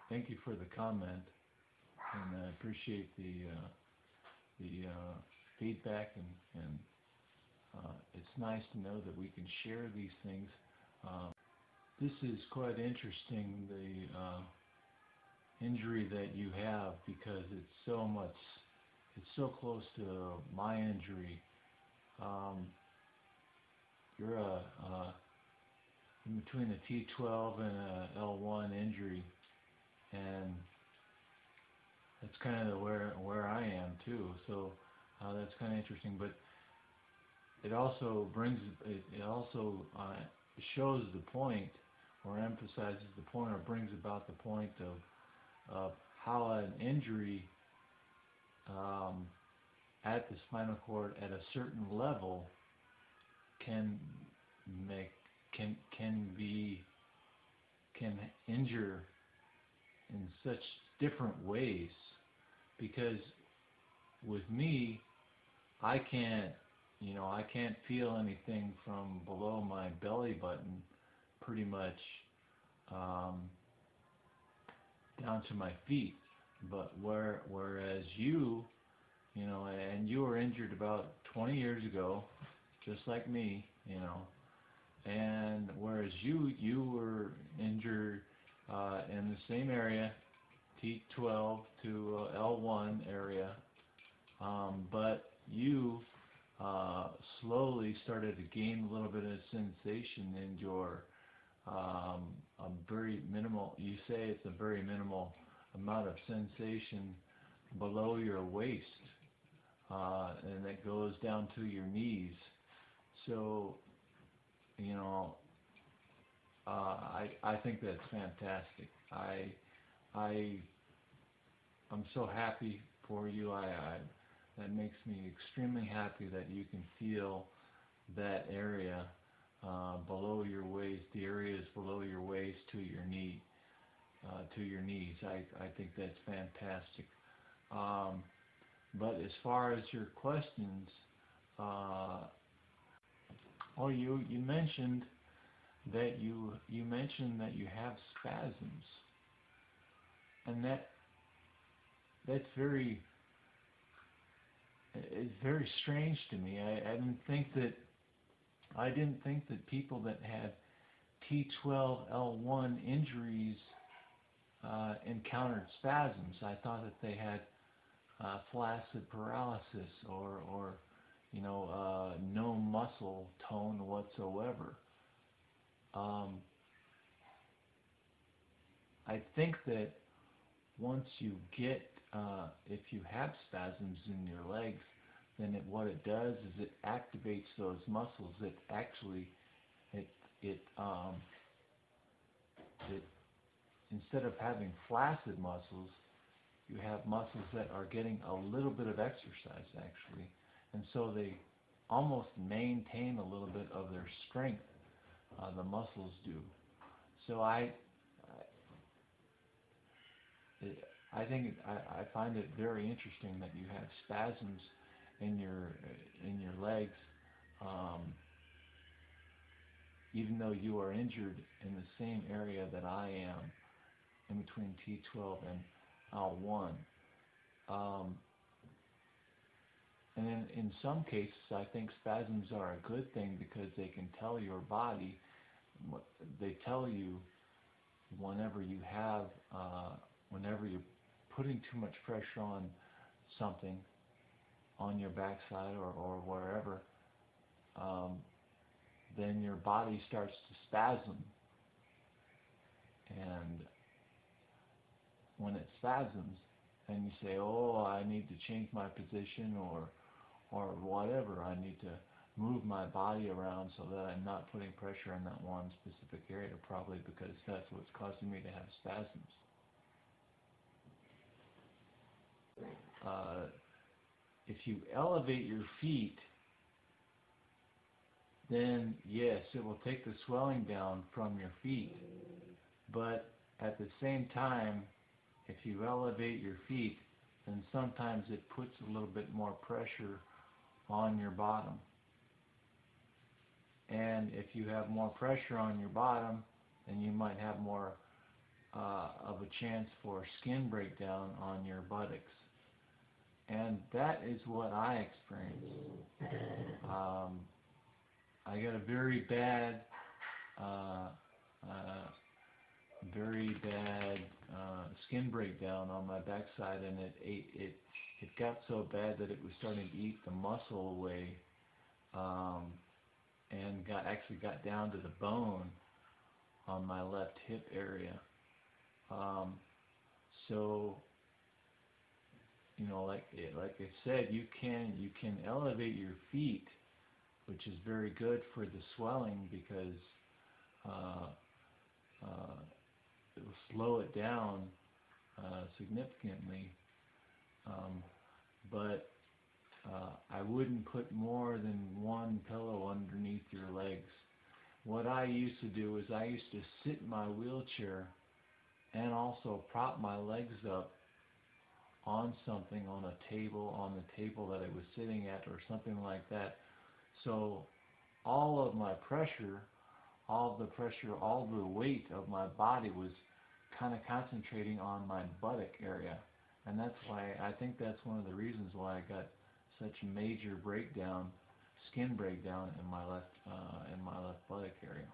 thank you for the comment, and I appreciate the feedback, and it's nice to know that we can share these things. This is quite interesting, the injury that you have, because it's so close to my injury. You're in between a T12 and a L1 injury, and that's kind of where I am too. So that's kind of interesting, but it also shows the point, or emphasizes the point, or brings about the point of how an injury at the spinal cord at a certain level can make can injure in such different ways. Because with me, I can't feel anything from below my belly button, pretty much down to my feet. But whereas and you were injured about 20 years ago, just like me, and whereas you were injured in the same area, T12 to L1 area, but you slowly started to gain a little bit of sensation in your a very minimal, you say it's a very minimal amount of sensation below your waist, and that goes down to your knees. So, I think that's fantastic. I'm so happy for you. That makes me extremely happy that you can feel that area below your waist, the areas below your waist to your knee, to your knees. I think that's fantastic. But as far as your questions, you mentioned that you have spasms, and that's it's very strange to me. I didn't think that people that had T12L1 injuries encountered spasms. I thought that they had flaccid paralysis, or no muscle tone whatsoever. I think that once you get, if you have spasms in your legs, then what it does is it activates those muscles. It actually, it instead of having flaccid muscles, you have muscles that are getting a little bit of exercise, actually, and so they almost maintain a little bit of their strength. The muscles do. So I find it very interesting that you have spasms in your legs, even though you are injured in the same area that I am, in between T12 and L1. And in some cases, I think spasms are a good thing, because they can tell your body, they tell you whenever you're putting too much pressure on something, on your backside or wherever, then your body starts to spasm. And when it spasms, and you say, oh, I need to change my position, or whatever, I need to move my body around so that I'm not putting pressure on that one specific area, probably because that's what's causing me to have spasms. If you elevate your feet, then yes, it will take the swelling down from your feet. But at the same time, if you elevate your feet, then sometimes it puts a little bit more pressure on your bottom. And if you have more pressure on your bottom, then you might have more of a chance for skin breakdown on your buttocks. And that is what I experienced. I got a very bad skin breakdown on my backside, and it got so bad that it was starting to eat the muscle away, and actually got down to the bone on my left hip area. So you know, like I said, you can elevate your feet, which is very good for the swelling because it will slow it down significantly. But I wouldn't put more than one pillow underneath your legs. What I used to do is I used to sit in my wheelchair and also prop my legs up on something, on the table that I was sitting at or something like that. So all of my pressure, all the weight of my body was kind of concentrating on my buttock area. And that's why, I think that's one of the reasons why I got such major skin breakdown in my left buttock area.